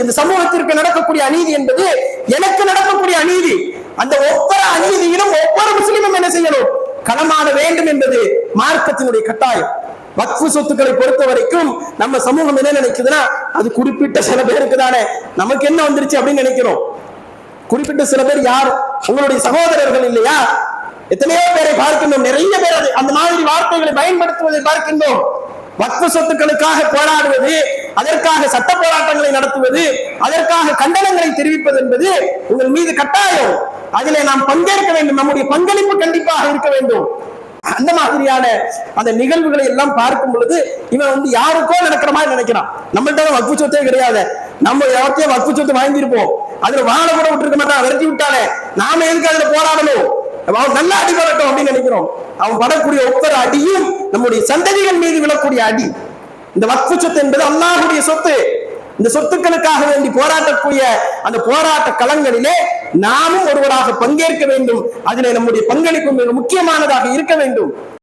இந்த சமூகத்திற்கு நடக்கக்கூடிய அநீதி என்பது எனக்கு நடக்கக்கூடிய அநீதி. அந்த ஒவ்வொரு அநீதியிலும் ஒவ்வொரு முஸ்லிமும் என்ன செய்யணும், களமாட வேண்டும் என்பது மார்க்கத்தினுடைய கட்டாயம். வக்ஃபு சொத்துக்களை பொறுத்த வரைக்கும் நம்ம சமூகம் என்ன நினைக்குதுன்னா, அது குறிப்பிட்ட சில பேருக்கு தானே, நமக்கு என்ன வந்துருச்சு அப்படின்னு நினைக்கிறோம். குறிப்பிட்ட சில பேர் யார்? உங்களுடைய சகோதரர்கள் இல்லையா? எத்தனையோ பேரை பார்க்கின்றோம், நிறைய பேர் அந்த மாதிரி வார்த்தைகளை பயன்படுத்துவதை பார்க்கின்றோம். வக்ஃபு சொத்துக்களுக்காக போராடுவது, அதற்காக சட்ட போராட்டங்களை நடத்துவது, அதற்காக கண்டனங்களை தெரிவிப்பது என்பது உங்கள் மீது கட்டாயம். அதிலே நாம் பங்கேற்க வேண்டும், நம்முடைய பங்களிப்பு கண்டிப்பாக இருக்க வேண்டும். அந்த மாதிரியான அந்த நிகழ்வுகளை எல்லாம் பார்க்கும் பொழுது இவன் யாருக்கோ நடக்கிற மாதிரி நினைக்கிறான். நம்மள்ட்ட வக்ஃபு சொத்தே கிடையாது, நம்ம யார்த்தையும் வக்ஃபு சொத்து வாங்கியிருப்போம், அதுல வாழ கூட விட்டுருக்க மாட்டான், விரட்டி விட்டாலே நாம எதுக்கு அதுல போராடணும், அவன் நல்லா அடி படட்டும் அப்படின்னு நினைக்கிறோம். அவன் படக்கூடிய ஒவ்வொரு அடியும் நம்முடைய சந்ததிகள் மீது விழக்கூடிய அடி. இந்த வக்ஃபு சொத்து என்பது அல்லாஹ்வுடைய சொத்து. இந்த சொத்துக்களுக்காக வேண்டி போராடக்கூடிய அந்த போராட்ட களங்களிலே நாமும் ஒருவராக பங்கேற்க வேண்டும். அதிலே நம்முடைய பங்களிப்பு மிக முக்கியமானதாக இருக்க வேண்டும்.